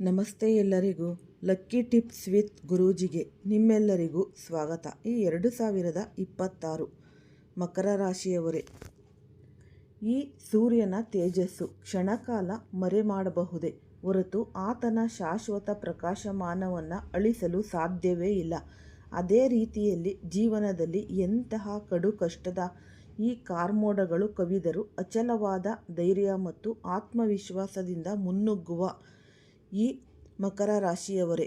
ನಮಸ್ತೆ ಎಲ್ಲರಿಗೂ. Lucky tips with ಗುರೂಜಿಗೆ ನಿಮ್ಮೆಲ್ಲರಿಗೂ ಸ್ವಾಗತ. ಈ 2026 ಮಕರ ರಾಶಿಯವರೇ, ಈ ಸೂರ್ಯನ ತೇಜಸ್ಸು ಕ್ಷಣಕಾಲ ಮರೆ ಮಾಡಬಹುದೇ ಹೊರತು ಆತನ ಶಾಶ್ವತ ಪ್ರಕಾಶಮಾನವನ್ನು ಅಳಿಸಲು ಸಾಧ್ಯವೇ ಇಲ್ಲ. ಅದೇ ರೀತಿಯಲ್ಲಿ ಜೀವನದಲ್ಲಿ ಎಂತಹ ಕಡು ಕಷ್ಟದ ಈ ಕಾರ್ಮೋಡಗಳು ಕವಿದರೂ ಅಚಲವಾದ ಧೈರ್ಯ ಮತ್ತು ಆತ್ಮವಿಶ್ವಾಸದಿಂದ ಮುನ್ನುಗ್ಗುವ ಈ ಮಕರ ರಾಶಿಯವರೇ,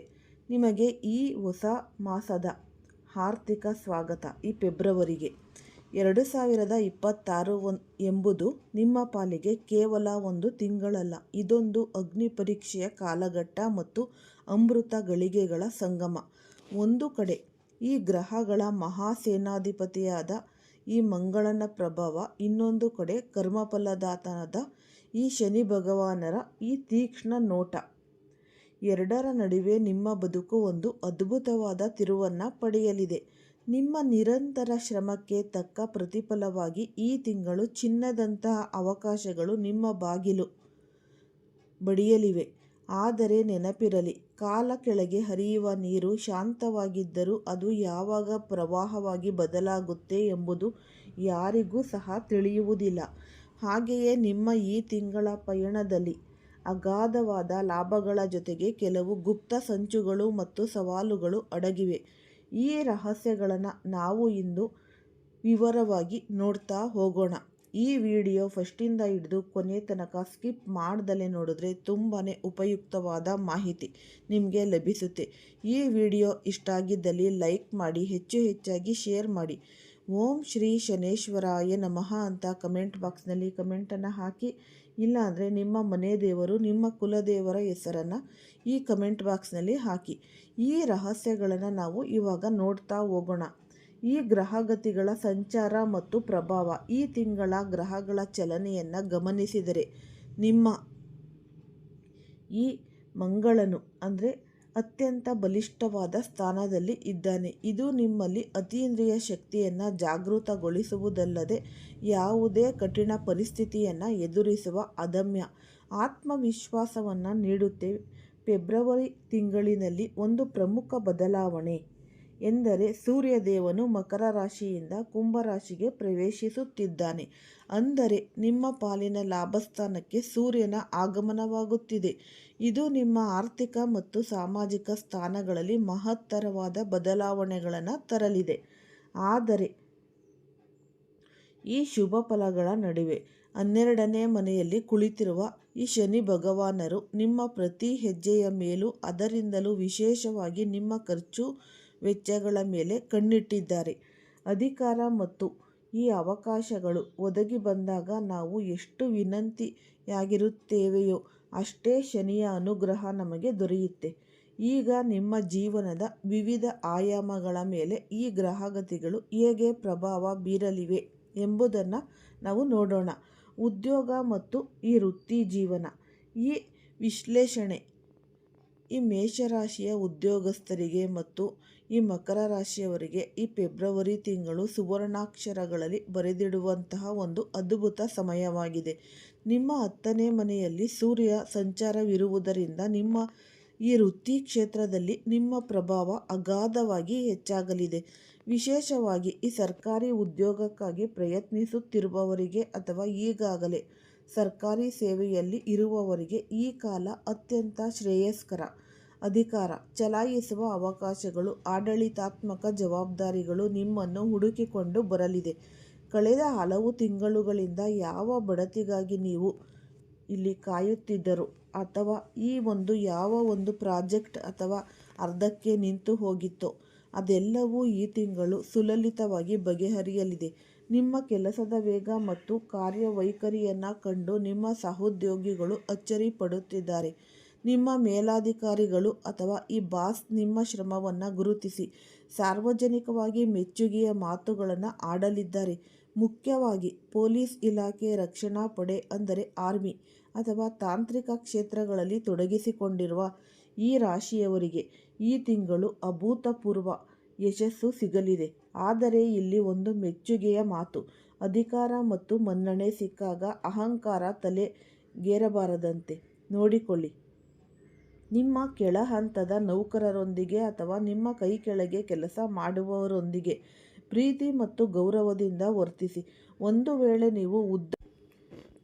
ನಿಮಗೆ ಈ ಹೊಸ ಮಾಸದ ಆರ್ಥಿಕ ಸ್ವಾಗತ. ಈ ಫೆಬ್ರವರಿಗೆ 2026 ಎಂಬುದು ನಿಮ್ಮ ಪಾಲಿಗೆ ಕೇವಲ ಒಂದು ತಿಂಗಳಲ್ಲ, ಇದೊಂದು ಅಗ್ನಿ ಪರೀಕ್ಷೆಯ ಕಾಲಘಟ್ಟ ಮತ್ತು ಅಮೃತ ಗಳಿಗೆಗಳ ಸಂಗಮ. ಒಂದು ಕಡೆ ಈ ಗ್ರಹಗಳ ಮಹಾಸೇನಾಧಿಪತಿಯಾದ ಈ ಮಂಗಳನ ಪ್ರಭಾವ, ಇನ್ನೊಂದು ಕಡೆ ಕರ್ಮಫಲದಾತನಾದ ಈ ಶನಿ ಭಗವಾನರ ಈ ತೀಕ್ಷ್ಣ ನೋಟ. ಎರಡರ ನಡುವೆ ನಿಮ್ಮ ಬದುಕು ಒಂದು ಅದ್ಭುತವಾದ ತಿರುವನ್ನು ಪಡೆಯಲಿದೆ. ನಿಮ್ಮ ನಿರಂತರ ಶ್ರಮಕ್ಕೆ ತಕ್ಕ ಪ್ರತಿಫಲವಾಗಿ ಈ ತಿಂಗಳು ಚಿನ್ನದಂತಹ ಅವಕಾಶಗಳು ನಿಮ್ಮ ಬಾಗಿಲು ಬಡಿಯಲಿವೆ. ಆದರೆ ನೆನಪಿರಲಿ, ಕಾಲ ಕೆಳಗೆ ಹರಿಯುವ ನೀರು ಶಾಂತವಾಗಿದ್ದರೂ ಅದು ಯಾವಾಗ ಪ್ರವಾಹವಾಗಿ ಬದಲಾಗುತ್ತೆ ಎಂಬುದು ಯಾರಿಗೂ ಸಹ ತಿಳಿಯುವುದಿಲ್ಲ. ಹಾಗೆಯೇ ನಿಮ್ಮ ಈ ತಿಂಗಳ ಪಯಣದಲ್ಲಿ ಅಗಾಧವಾದ ಲಾಭಗಳ ಜೊತೆಗೆ ಕೆಲವು ಗುಪ್ತ ಸಂಚುಗಳು ಮತ್ತು ಸವಾಲುಗಳು ಅಡಗಿವೆ. ಈ ರಹಸ್ಯಗಳನ್ನು ನಾವು ಇಂದು ವಿವರವಾಗಿ ನೋಡ್ತಾ ಹೋಗೋಣ. ಈ ವಿಡಿಯೋ ಫಸ್ಟಿಂದ ಹಿಡಿದು ಕೊನೆ ತನಕ ಸ್ಕಿಪ್ ಮಾಡ್ದಲೇ ನೋಡಿದ್ರೆ ತುಂಬಾ ಉಪಯುಕ್ತವಾದ ಮಾಹಿತಿ ನಿಮಗೆ ಲಭಿಸುತ್ತೆ. ಈ ವಿಡಿಯೋ ಇಷ್ಟ ಆಗಿದ್ದಲ್ಲಿ ಲೈಕ್ ಮಾಡಿ, ಹೆಚ್ಚಾಗಿ ಶೇರ್ ಮಾಡಿ. ಓಂ ಶ್ರೀ ಶನೇಶ್ವರಾಯ ನಮಃ ಅಂತ ಕಮೆಂಟ್ ಬಾಕ್ಸ್ನಲ್ಲಿ ಕಮೆಂಟನ್ನು ಹಾಕಿ. ಇಲ್ಲಾಂದರೆ ನಿಮ್ಮ ಮನೆ ದೇವರು, ನಿಮ್ಮ ಕುಲದೇವರ ಹೆಸರನ್ನು ಈ ಕಮೆಂಟ್ ಬಾಕ್ಸ್ನಲ್ಲಿ ಹಾಕಿ. ಈ ರಹಸ್ಯಗಳನ್ನು ನಾವು ಇವಾಗ ನೋಡ್ತಾ ಹೋಗೋಣ. ಈ ಗ್ರಹಗತಿಗಳ ಸಂಚಾರ ಮತ್ತು ಪ್ರಭಾವ. ಈ ತಿಂಗಳ ಗ್ರಹಗಳ ಚಲನೆಯನ್ನು ಗಮನಿಸಿದರೆ ನಿಮ್ಮ ಈ ಮಂಗಳನು ಅಂದರೆ ಅತ್ಯಂತ ಬಲಿಷ್ಠವಾದ ಸ್ಥಾನದಲ್ಲಿ ಇದ್ದಾನೆ. ಇದು ನಿಮ್ಮಲ್ಲಿ ಅತೀಂದ್ರಿಯ ಶಕ್ತಿಯನ್ನು ಜಾಗೃತಗೊಳಿಸುವುದಲ್ಲದೆ ಯಾವುದೇ ಕಠಿಣ ಪರಿಸ್ಥಿತಿಯನ್ನು ಎದುರಿಸುವ ಅದಮ್ಯ ಆತ್ಮವಿಶ್ವಾಸವನ್ನು ನೀಡುತ್ತೆ. ಫೆಬ್ರವರಿ ತಿಂಗಳಿನಲ್ಲಿ ಒಂದು ಪ್ರಮುಖ ಬದಲಾವಣೆ ಎಂದರೆ ಸೂರ್ಯದೇವನು ಮಕರ ರಾಶಿಯಿಂದ ಕುಂಭರಾಶಿಗೆ ಪ್ರವೇಶಿಸುತ್ತಿದ್ದಾನೆ. ಅಂದರೆ ನಿಮ್ಮ ಪಾಲಿನ ಲಾಭಸ್ಥಾನಕ್ಕೆ ಸೂರ್ಯನ ಆಗಮನವಾಗುತ್ತಿದೆ. ಇದು ನಿಮ್ಮ ಆರ್ಥಿಕ ಮತ್ತು ಸಾಮಾಜಿಕ ಸ್ಥಾನಗಳಲ್ಲಿ ಮಹತ್ತರವಾದ ಬದಲಾವಣೆಗಳನ್ನು ತರಲಿದೆ. ಆದರೆ ಈ ಶುಭ ಫಲಗಳ ನಡುವೆ 12ನೇ ಮನೆಯಲ್ಲಿ ಕುಳಿತಿರುವ ಈ ಶನಿ ಭಗವಾನರು ನಿಮ್ಮ ಪ್ರತಿ ಹೆಜ್ಜೆಯ ಮೇಲೂ, ಅದರಿಂದಲೂ ವಿಶೇಷವಾಗಿ ನಿಮ್ಮ ಖರ್ಚು ವೆಚ್ಚಗಳ ಮೇಲೆ ಕಣ್ಣಿಟ್ಟಿದ್ದಾರೆ. ಅಧಿಕಾರ ಮತ್ತು ಈ ಅವಕಾಶಗಳು ಒದಗಿ ಬಂದಾಗ ನಾವು ಎಷ್ಟು ವಿನಂತಿಯಾಗಿರುತ್ತೇವೆಯೋ ಅಷ್ಟೇ ಶನಿಯ ಅನುಗ್ರಹ ನಮಗೆ ದೊರೆಯುತ್ತೆ. ಈಗ ನಿಮ್ಮ ಜೀವನದ ವಿವಿಧ ಆಯಾಮಗಳ ಮೇಲೆ ಈ ಗ್ರಹಗತಿಗಳು ಹೇಗೆ ಪ್ರಭಾವ ಬೀರಲಿವೆ ಎಂಬುದನ್ನು ನಾವು ನೋಡೋಣ. ಉದ್ಯೋಗ ಮತ್ತು ಈ ವೃತ್ತಿ ಜೀವನ. ಈ ವಿಶ್ಲೇಷಣೆ ಈ ಮೇಷರಾಶಿಯ ಉದ್ಯೋಗಸ್ಥರಿಗೆ ಮತ್ತು ಈ ಮಕರ ರಾಶಿಯವರಿಗೆ ಈ ಫೆಬ್ರವರಿ ತಿಂಗಳು ಸುವರ್ಣಾಕ್ಷರಗಳಲ್ಲಿ ಬರೆದಿಡುವಂತಹ ಒಂದು ಅದ್ಭುತ ಸಮಯವಾಗಿದೆ. ನಿಮ್ಮ 10ನೇ ಮನೆಯಲ್ಲಿ ಸೂರ್ಯ ಸಂಚಾರವಿರುವುದರಿಂದ ನಿಮ್ಮ ಈ ವೃತ್ತಿ ಕ್ಷೇತ್ರದಲ್ಲಿ ನಿಮ್ಮ ಪ್ರಭಾವ ಅಗಾಧವಾಗಿ ಹೆಚ್ಚಾಗಲಿದೆ. ವಿಶೇಷವಾಗಿ ಈ ಸರ್ಕಾರಿ ಉದ್ಯೋಗಕ್ಕಾಗಿ ಪ್ರಯತ್ನಿಸುತ್ತಿರುವವರಿಗೆ ಅಥವಾ ಈಗಾಗಲೇ ಸರ್ಕಾರಿ ಸೇವೆಯಲ್ಲಿ ಇರುವವರಿಗೆ ಈ ಕಾಲ ಅತ್ಯಂತ ಶ್ರೇಯಸ್ಕರ. ಅಧಿಕಾರ ಚಲಾಯಿಸುವ ಅವಕಾಶಗಳು, ಆಡಳಿತಾತ್ಮಕ ಜವಾಬ್ದಾರಿಗಳು ನಿಮ್ಮನ್ನು ಹುಡುಕಿಕೊಂಡು ಬರಲಿದೆ. ಕಳೆದ ಹಲವು ತಿಂಗಳುಗಳಿಂದ ಯಾವ ಬಡ್ತಿಗಾಗಿ ನೀವು ಇಲ್ಲಿ ಕಾಯುತ್ತಿದ್ದರು ಅಥವಾ ಯಾವ ಒಂದು ಪ್ರಾಜೆಕ್ಟ್ ಅಥವಾ ಅರ್ಧಕ್ಕೆ ನಿಂತು ಹೋಗಿತ್ತೋ ಅದೆಲ್ಲವೂ ಈ ತಿಂಗಳು ಸುಲಲಿತವಾಗಿ ಬಗೆಹರಿಯಲಿದೆ. ನಿಮ್ಮ ಕೆಲಸದ ವೇಗ ಮತ್ತು ಕಾರ್ಯವೈಖರಿಯನ್ನು ಕಂಡು ನಿಮ್ಮ ಸಹೋದ್ಯೋಗಿಗಳು ಅಚ್ಚರಿ ಪಡುತ್ತಿದ್ದಾರೆ. ನಿಮ್ಮ ಮೇಲಾಧಿಕಾರಿಗಳು ಅಥವಾ ಈ ಬಾಸ್ ನಿಮ್ಮ ಶ್ರಮವನ್ನು ಗುರುತಿಸಿ ಸಾರ್ವಜನಿಕವಾಗಿ ಮೆಚ್ಚುಗೆಯ ಮಾತುಗಳನ್ನು ಆಡಲಿದ್ದಾರೆ. ಮುಖ್ಯವಾಗಿ ಪೊಲೀಸ್ ಇಲಾಖೆ, ರಕ್ಷಣಾ ಪಡೆ ಅಂದರೆ ಆರ್ಮಿ ಅಥವಾ ತಾಂತ್ರಿಕ ಕ್ಷೇತ್ರಗಳಲ್ಲಿ ತೊಡಗಿಸಿಕೊಂಡಿರುವ ಈ ರಾಶಿಯವರಿಗೆ ಈ ತಿಂಗಳು ಅಭೂತಪೂರ್ವ ಯಶಸ್ಸು ಸಿಗಲಿದೆ. ಆದರೆ ಇಲ್ಲಿ ಒಂದು ಮೆಚ್ಚುಗೆಯ ಮಾತು. ಅಧಿಕಾರ ಮತ್ತು ಮನ್ನಣೆ ಸಿಕ್ಕಾಗ ಅಹಂಕಾರ ತಲೆಗೇರಬಾರದಂತೆ ನೋಡಿಕೊಳ್ಳಿ. ನಿಮ್ಮ ಕೆಳ ಹಂತದ ನೌಕರರೊಂದಿಗೆ ಅಥವಾ ನಿಮ್ಮ ಕೈ ಕೆಳಗೆ ಕೆಲಸ ಮಾಡುವವರೊಂದಿಗೆ ಪ್ರೀತಿ ಮತ್ತು ಗೌರವದಿಂದ ವರ್ತಿಸಿ. ಒಂದು ವೇಳೆ ನೀವು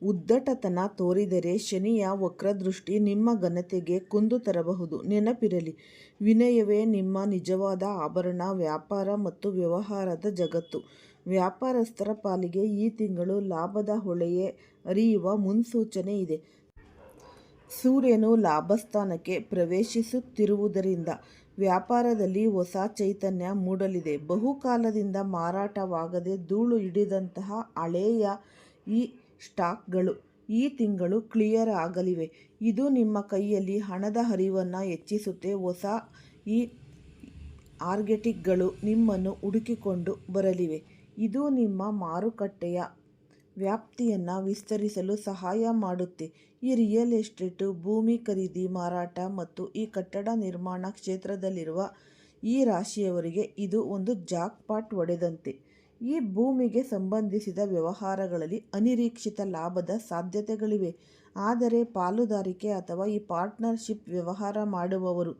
ಉದ್ದಟತನ ತೋರಿದರೆ ಶನಿಯ ವಕ್ರದೃಷ್ಟಿ ನಿಮ್ಮ ಘನತೆಗೆ ಕುಂದು ತರಬಹುದು. ನೆನಪಿರಲಿ, ವಿನಯವೇ ನಿಮ್ಮ ನಿಜವಾದ ಆಭರಣ. ವ್ಯಾಪಾರ ಮತ್ತು ವ್ಯವಹಾರದ ಜಗತ್ತು. ವ್ಯಾಪಾರಸ್ಥರ ಪಾಲಿಗೆ ಈ ತಿಂಗಳು ಲಾಭದ ಹೊಳೆಯೇ ಹರಿಯುವ ಮುನ್ಸೂಚನೆ ಇದೆ. ಸೂರ್ಯನು ಲಾಭಸ್ಥಾನಕ್ಕೆ ಪ್ರವೇಶಿಸುತ್ತಿರುವುದರಿಂದ ವ್ಯಾಪಾರದಲ್ಲಿ ಹೊಸ ಚೈತನ್ಯ ಮೂಡಲಿದೆ. ಬಹುಕಾಲದಿಂದ ಮಾರಾಟವಾಗದೆ ಧೂಳು ಹಿಡಿದಂತಹ ಹಳೆಯ ಈ ಸ್ಟಾಕ್ಗಳು ಈ ತಿಂಗಳು ಕ್ಲಿಯರ್ ಆಗಲಿವೆ. ಇದು ನಿಮ್ಮ ಕೈಯಲ್ಲಿ ಹಣದ ಹರಿವನ್ನು ಹೆಚ್ಚಿಸುತ್ತೆ. ಹೊಸ ಈ ಆರ್ಗೆಟಿಕ್ಗಳು ನಿಮ್ಮನ್ನು ಹುಡುಕಿಕೊಂಡು ಬರಲಿವೆ. ಇದು ನಿಮ್ಮ ಮಾರುಕಟ್ಟೆಯ ವ್ಯಾಪ್ತಿಯನ್ನು ವಿಸ್ತರಿಸಲು ಸಹಾಯ ಮಾಡುತ್ತೆ. ಈ ರಿಯಲ್ ಎಸ್ಟೇಟು, ಭೂಮಿ ಖರೀದಿ ಮಾರಾಟ ಮತ್ತು ಈ ಕಟ್ಟಡ ನಿರ್ಮಾಣ ಕ್ಷೇತ್ರದಲ್ಲಿರುವ ಈ ರಾಶಿಯವರಿಗೆ ಇದು ಒಂದು ಜಾಕ್ಪಾಟ್ ಹೊಡೆದಂತೆ. ಈ ಭೂಮಿಗೆ ಸಂಬಂಧಿಸಿದ ವ್ಯವಹಾರಗಳಲ್ಲಿ ಅನಿರೀಕ್ಷಿತ ಲಾಭದ ಸಾಧ್ಯತೆಗಳಿವೆ. ಆದರೆ ಪಾಲುದಾರಿಕೆ ಅಥವಾ ಈ ಪಾರ್ಟ್ನರ್ಶಿಪ್ ವ್ಯವಹಾರ ಮಾಡುವವರು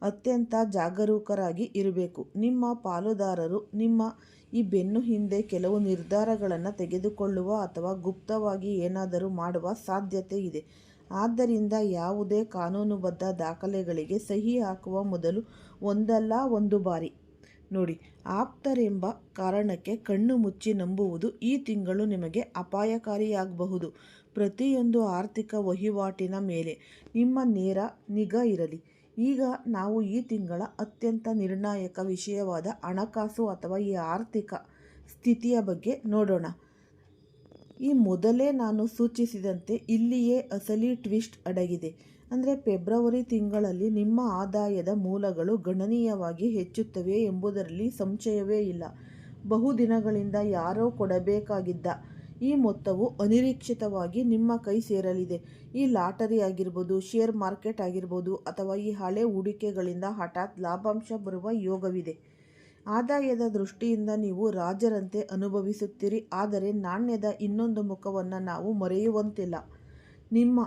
ಅತ್ಯಂತ ಜಾಗರೂಕರಾಗಿ ಇರಬೇಕು. ನಿಮ್ಮ ಪಾಲುದಾರರು ನಿಮ್ಮ ಈ ಬೆನ್ನು ಹಿಂದೆ ಕೆಲವು ನಿರ್ಧಾರಗಳನ್ನು ತೆಗೆದುಕೊಳ್ಳುವ ಅಥವಾ ಗುಪ್ತವಾಗಿ ಏನಾದರೂ ಮಾಡುವ ಸಾಧ್ಯತೆ ಇದೆ. ಆದ್ದರಿಂದ ಯಾವುದೇ ಕಾನೂನುಬದ್ಧ ದಾಖಲೆಗಳಿಗೆ ಸಹಿ ಹಾಕುವ ಮೊದಲು ಒಂದಲ್ಲ ಒಂದು ಬಾರಿ ನೋಡಿ. ಆಪ್ತರೆಂಬ ಕಾರಣಕ್ಕೆ ಕಣ್ಣು ಮುಚ್ಚಿ ನಂಬುವುದು ಈ ತಿಂಗಳು ನಿಮಗೆ ಅಪಾಯಕಾರಿಯಾಗಬಹುದು. ಪ್ರತಿಯೊಂದು ಆರ್ಥಿಕ ವಹಿವಾಟಿನ ಮೇಲೆ ನಿಮ್ಮ ನೇರ ನಿಗಾ ಇರಲಿ. ಈಗ ನಾವು ಈ ತಿಂಗಳ ಅತ್ಯಂತ ನಿರ್ಣಾಯಕ ವಿಷಯವಾದ ಹಣಕಾಸು ಅಥವಾ ಈ ಆರ್ಥಿಕ ಸ್ಥಿತಿಯ ಬಗ್ಗೆ ನೋಡೋಣ. ಈ ಮೊದಲೇ ನಾನು ಸೂಚಿಸಿದಂತೆ ಇಲ್ಲಿಯೇ ಅಸಲಿ ಟ್ವಿಸ್ಟ್ ಅಡಗಿದೆ. ಅಂದರೆ ಫೆಬ್ರವರಿ ತಿಂಗಳಲ್ಲಿ ನಿಮ್ಮ ಆದಾಯದ ಮೂಲಗಳು ಗಣನೀಯವಾಗಿ ಹೆಚ್ಚುತ್ತವೆ ಎಂಬುದರಲ್ಲಿ ಸಂಶಯವೇ ಇಲ್ಲ. ಬಹುದಿನಗಳಿಂದ ಯಾರೋ ಕೊಡಬೇಕಾಗಿದ್ದ ಈ ಮೊತ್ತವು ಅನಿರೀಕ್ಷಿತವಾಗಿ ನಿಮ್ಮ ಕೈ ಸೇರಲಿದೆ. ಈ ಲಾಟರಿ ಆಗಿರ್ಬೋದು, ಶೇರ್ ಮಾರ್ಕೆಟ್ ಆಗಿರ್ಬೋದು ಅಥವಾ ಈ ಹಳೆ ಹೂಡಿಕೆಗಳಿಂದ ಹಠಾತ್ ಲಾಭಾಂಶ ಬರುವ ಯೋಗವಿದೆ. ಆದಾಯದ ದೃಷ್ಟಿಯಿಂದ ನೀವು ರಾಜರಂತೆ ಅನುಭವಿಸುತ್ತೀರಿ. ಆದರೆ ನಾಣ್ಯದ ಇನ್ನೊಂದು ಮುಖವನ್ನು ನಾವು ಮರೆಯುವಂತಿಲ್ಲ. ನಿಮ್ಮ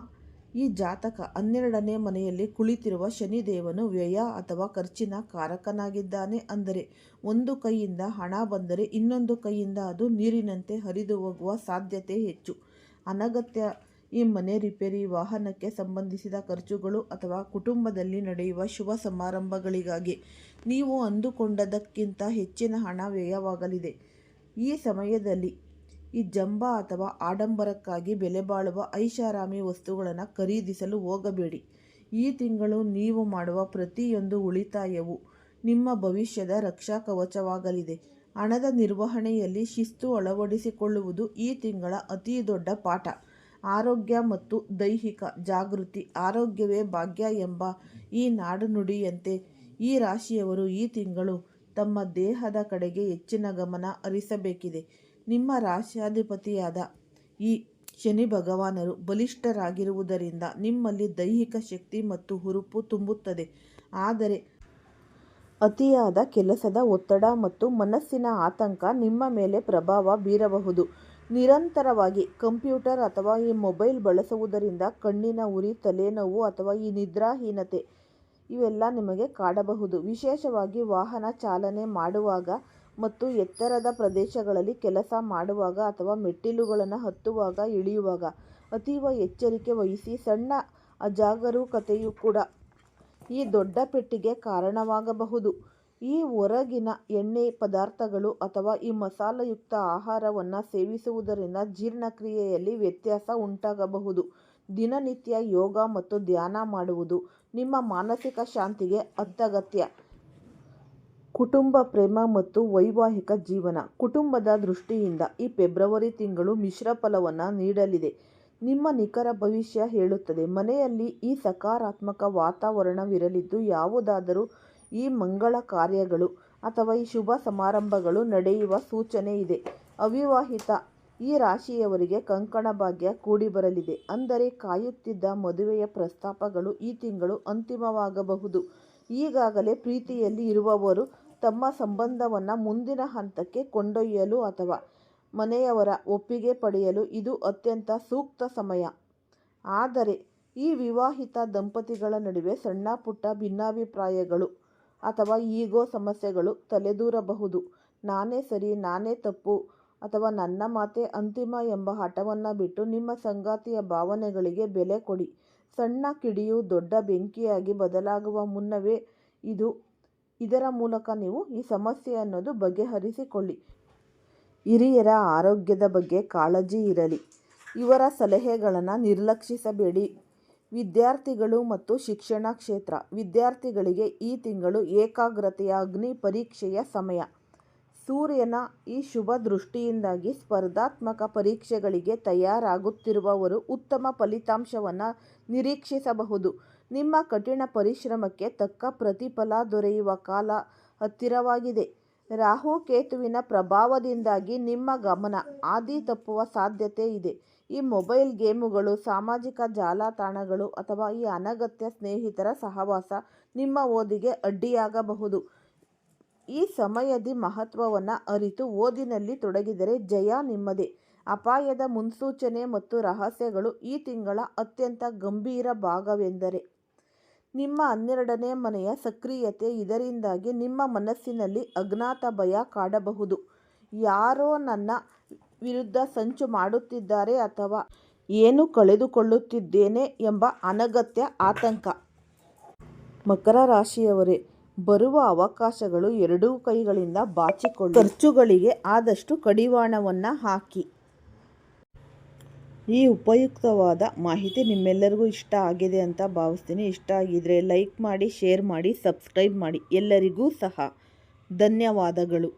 ಈ ಜಾತಕ 12ನೇ ಮನೆಯಲ್ಲಿ ಕುಳಿತಿರುವ ಶನಿದೇವನು ವ್ಯಯ ಅಥವಾ ಖರ್ಚಿನ ಕಾರಕನಾಗಿದ್ದಾನೆ. ಅಂದರೆ ಒಂದು ಕೈಯಿಂದ ಹಣ ಬಂದರೆ ಇನ್ನೊಂದು ಕೈಯಿಂದ ಅದು ನೀರಿನಂತೆ ಹರಿದು ಹೋಗುವ ಸಾಧ್ಯತೆ ಹೆಚ್ಚು. ಅನಗತ್ಯ ಈ ಮನೆ ರಿಪೇರಿ, ವಾಹನಕ್ಕೆ ಸಂಬಂಧಿಸಿದ ಖರ್ಚುಗಳು ಅಥವಾ ಕುಟುಂಬದಲ್ಲಿ ನಡೆಯುವ ಶುಭ ಸಮಾರಂಭಗಳಿಗಾಗಿ ನೀವು ಅಂದುಕೊಂಡದಕ್ಕಿಂತ ಹೆಚ್ಚಿನ ಹಣ ವ್ಯಯವಾಗಲಿದೆ. ಈ ಸಮಯದಲ್ಲಿ ಈ ಜಂಬ ಅಥವಾ ಆಡಂಬರಕ್ಕಾಗಿ ಬೆಲೆಬಾಳುವ ಐಷಾರಾಮಿ ವಸ್ತುಗಳನ್ನು ಖರೀದಿಸಲು ಹೋಗಬೇಡಿ. ಈ ತಿಂಗಳು ನೀವು ಮಾಡುವ ಪ್ರತಿಯೊಂದು ಉಳಿತಾಯವು ನಿಮ್ಮ ಭವಿಷ್ಯದ ರಕ್ಷಾ ಕವಚವಾಗಲಿದೆ. ಹಣದ ನಿರ್ವಹಣೆಯಲ್ಲಿ ಶಿಸ್ತು ಅಳವಡಿಸಿಕೊಳ್ಳುವುದು ಈ ತಿಂಗಳ ಅತಿ ದೊಡ್ಡ ಪಾಠ. ಆರೋಗ್ಯ ಮತ್ತು ದೈಹಿಕ ಜಾಗೃತಿ. ಆರೋಗ್ಯವೇ ಭಾಗ್ಯ ಎಂಬ ಈ ನಾಡುನುಡಿಯಂತೆ ಈ ರಾಶಿಯವರು ಈ ತಿಂಗಳು ತಮ್ಮ ದೇಹದ ಕಡೆಗೆ ಹೆಚ್ಚಿನ ಗಮನ ಹರಿಸಬೇಕಿದೆ. ನಿಮ್ಮ ರಾಶ್ಯಾಧಿಪತಿಯಾದ ಈ ಶನಿ ಭಗವಾನರು ಬಲಿಷ್ಠರಾಗಿರುವುದರಿಂದ ನಿಮ್ಮಲ್ಲಿ ದೈಹಿಕ ಶಕ್ತಿ ಮತ್ತು ಹುರುಪು ತುಂಬುತ್ತದೆ. ಆದರೆ ಅತಿಯಾದ ಕೆಲಸದ ಒತ್ತಡ ಮತ್ತು ಮನಸ್ಸಿನ ಆತಂಕ ನಿಮ್ಮ ಮೇಲೆ ಪ್ರಭಾವ ಬೀರಬಹುದು. ನಿರಂತರವಾಗಿ ಕಂಪ್ಯೂಟರ್ ಅಥವಾ ಈ ಮೊಬೈಲ್ ಬಳಸುವುದರಿಂದ ಕಣ್ಣಿನ ಉರಿ, ತಲೆನೋವು ಅಥವಾ ಈ ನಿದ್ರಾಹೀನತೆ ಇವೆಲ್ಲ ನಿಮಗೆ ಕಾಡಬಹುದು. ವಿಶೇಷವಾಗಿ ವಾಹನ ಚಾಲನೆ ಮಾಡುವಾಗ ಮತ್ತು ಎತ್ತರದ ಪ್ರದೇಶಗಳಲ್ಲಿ ಕೆಲಸ ಮಾಡುವಾಗ ಅಥವಾ ಮೆಟ್ಟಿಲುಗಳನ್ನು ಹತ್ತುವಾಗ ಇಳಿಯುವಾಗ ಅತೀವ ಎಚ್ಚರಿಕೆ ವಹಿಸಿ. ಸಣ್ಣ ಅಜಾಗರೂಕತೆಯೂ ಕೂಡ ಈ ದೊಡ್ಡ ಪೆಟ್ಟಿಗೆ ಕಾರಣವಾಗಬಹುದು. ಈ ಹೊರಗಿನ ಎಣ್ಣೆ ಪದಾರ್ಥಗಳು ಅಥವಾ ಈ ಮಸಾಲೆಯುಕ್ತ ಆಹಾರವನ್ನು ಸೇವಿಸುವುದರಿಂದ ಜೀರ್ಣಕ್ರಿಯೆಯಲ್ಲಿ ವ್ಯತ್ಯಾಸ ಉಂಟಾಗಬಹುದು. ದಿನನಿತ್ಯ ಯೋಗ ಮತ್ತು ಧ್ಯಾನ ಮಾಡುವುದು ನಿಮ್ಮ ಮಾನಸಿಕ ಶಾಂತಿಗೆ ಅತ್ಯಗತ್ಯ. ಕುಟುಂಬ, ಪ್ರೇಮ ಮತ್ತು ವೈವಾಹಿಕ ಜೀವನ. ಕುಟುಂಬದ ದೃಷ್ಟಿಯಿಂದ ಈ ಫೆಬ್ರವರಿ ತಿಂಗಳು ಮಿಶ್ರ ಫಲವನ್ನು ನೀಡಲಿದೆ. ನಿಮ್ಮ ನಿಖರ ಭವಿಷ್ಯ ಹೇಳುತ್ತದೆ. ಮನೆಯಲ್ಲಿ ಈ ಸಕಾರಾತ್ಮಕ ವಾತಾವರಣವಿರಲಿದ್ದು ಯಾವುದಾದರೂ ಈ ಮಂಗಳ ಕಾರ್ಯಗಳು ಅಥವಾ ಈ ಶುಭ ಸಮಾರಂಭಗಳು ನಡೆಯುವ ಸೂಚನೆ ಇದೆ. ಅವಿವಾಹಿತ ಈ ರಾಶಿಯವರಿಗೆ ಕಂಕಣ ಭಾಗ್ಯ ಕೂಡಿ ಬರಲಿದೆ. ಅಂದರೆ ಕಾಯುತ್ತಿದ್ದ ಮದುವೆಯ ಪ್ರಸ್ತಾಪಗಳು ಈ ತಿಂಗಳು ಅಂತಿಮವಾಗಬಹುದು. ಈಗಾಗಲೇ ಪ್ರೀತಿಯಲ್ಲಿ ಇರುವವರು ತಮ್ಮ ಸಂಬಂಧವನ್ನು ಮುಂದಿನ ಹಂತಕ್ಕೆ ಕೊಂಡೊಯ್ಯಲು ಅಥವಾ ಮನೆಯವರ ಒಪ್ಪಿಗೆ ಪಡೆಯಲು ಇದು ಅತ್ಯಂತ ಸೂಕ್ತ ಸಮಯ. ಆದರೆ ಈ ವಿವಾಹಿತ ದಂಪತಿಗಳ ನಡುವೆ ಸಣ್ಣ ಪುಟ್ಟ ಭಿನ್ನಾಭಿಪ್ರಾಯಗಳು ಅಥವಾ ಈಗೋ ಸಮಸ್ಯೆಗಳು ತಲೆದೂರಬಹುದು. ನಾನೇ ಸರಿ, ನಾನೇ ತಪ್ಪು ಅಥವಾ ನನ್ನ ಮಾತೆ ಅಂತಿಮ ಎಂಬ ಹಠವನ್ನು ಬಿಟ್ಟು ನಿಮ್ಮ ಸಂಗಾತಿಯ ಭಾವನೆಗಳಿಗೆ ಬೆಲೆ ಕೊಡಿ. ಸಣ್ಣ ಕಿಡಿಯು ದೊಡ್ಡ ಬೆಂಕಿಯಾಗಿ ಬದಲಾಗುವ ಮುನ್ನವೇ ಇದರ ಮೂಲಕ ನೀವು ಈ ಸಮಸ್ಯೆ ಅನ್ನೋದು ಬಗೆಹರಿಸಿಕೊಳ್ಳಿ. ಹಿರಿಯರ ಆರೋಗ್ಯದ ಬಗ್ಗೆ ಕಾಳಜಿ ಇರಲಿ. ಇವರ ಸಲಹೆಗಳನ್ನು ನಿರ್ಲಕ್ಷಿಸಬೇಡಿ. ವಿದ್ಯಾರ್ಥಿಗಳು ಮತ್ತು ಶಿಕ್ಷಣ ಕ್ಷೇತ್ರ. ವಿದ್ಯಾರ್ಥಿಗಳಿಗೆ ಈ ತಿಂಗಳು ಏಕಾಗ್ರತೆಯ ಅಗ್ನಿ ಪರೀಕ್ಷೆಯ ಸಮಯ. ಸೂರ್ಯನ ಈ ಶುಭ ದೃಷ್ಟಿಯಿಂದಾಗಿ ಸ್ಪರ್ಧಾತ್ಮಕ ಪರೀಕ್ಷೆಗಳಿಗೆ ತಯಾರಾಗುತ್ತಿರುವವರು ಉತ್ತಮ ಫಲಿತಾಂಶವನ್ನು ನಿರೀಕ್ಷಿಸಬಹುದು. ನಿಮ್ಮ ಕಠಿಣ ಪರಿಶ್ರಮಕ್ಕೆ ತಕ್ಕ ಪ್ರತಿಫಲ ದೊರೆಯುವ ಕಾಲ ಹತ್ತಿರವಾಗಿದೆ. ರಾಹು ಕೇತುವಿನ ಪ್ರಭಾವದಿಂದಾಗಿ ನಿಮ್ಮ ಗಮನ ಹಾದಿ ತಪ್ಪುವ ಸಾಧ್ಯತೆ ಇದೆ. ಈ ಮೊಬೈಲ್ ಗೇಮುಗಳು, ಸಾಮಾಜಿಕ ಜಾಲತಾಣಗಳು ಅಥವಾ ಈ ಅನಗತ್ಯ ಸ್ನೇಹಿತರ ಸಹವಾಸ ನಿಮ್ಮ ಓದಿಗೆ ಅಡ್ಡಿಯಾಗಬಹುದು. ಈ ಸಮಯದ ಮಹತ್ವವನ್ನು ಅರಿತು ಓದಿನಲ್ಲಿ ತೊಡಗಿದರೆ ಜಯ ನಿಮ್ಮದೇ. ಅಪಾಯದ ಮುನ್ಸೂಚನೆ ಮತ್ತು ರಹಸ್ಯಗಳು. ಈ ತಿಂಗಳ ಅತ್ಯಂತ ಗಂಭೀರ ಭಾಗವೆಂದರೆ ನಿಮ್ಮ 12ನೇ ಮನೆಯ ಸಕ್ರಿಯತೆ. ಇದರಿಂದಾಗಿ ನಿಮ್ಮ ಮನಸ್ಸಿನಲ್ಲಿ ಅಜ್ಞಾತ ಭಯ ಕಾಡಬಹುದು. ಯಾರೋ ನನ್ನ ವಿರುದ್ಧ ಸಂಚು ಮಾಡುತ್ತಿದ್ದಾರೆ ಅಥವಾ ಏನು ಕಳೆದುಕೊಳ್ಳುತ್ತಿದ್ದೇನೆ ಎಂಬ ಅನಗತ್ಯ ಆತಂಕ. ಮಕರ ರಾಶಿಯವರೇ, ಬರುವ ಅವಕಾಶಗಳು ಎರಡೂ ಕೈಗಳಿಂದ ಬಾಚಿಕೊಳ್ಳಿ. ಖರ್ಚುಗಳಿಗೆ ಆದಷ್ಟು ಕಡಿವಾಣವನ್ನು ಹಾಕಿ. ಈ ಉಪಯುಕ್ತವಾದ ಮಾಹಿತಿ ನಿಮ್ಮೆಲ್ಲರಿಗೂ ಇಷ್ಟ ಆಗಿದೆ ಅಂತ ಭಾವಿಸ್ತೀನಿ. ಇಷ್ಟ ಆಗಿದ್ರೆ ಲೈಕ್ ಮಾಡಿ, ಶೇರ್ ಮಾಡಿ, ಸಬ್ಸ್ಕ್ರೈಬ್ ಮಾಡಿ. ಎಲ್ಲರಿಗೂ ಸಹ ಧನ್ಯವಾದಗಳು.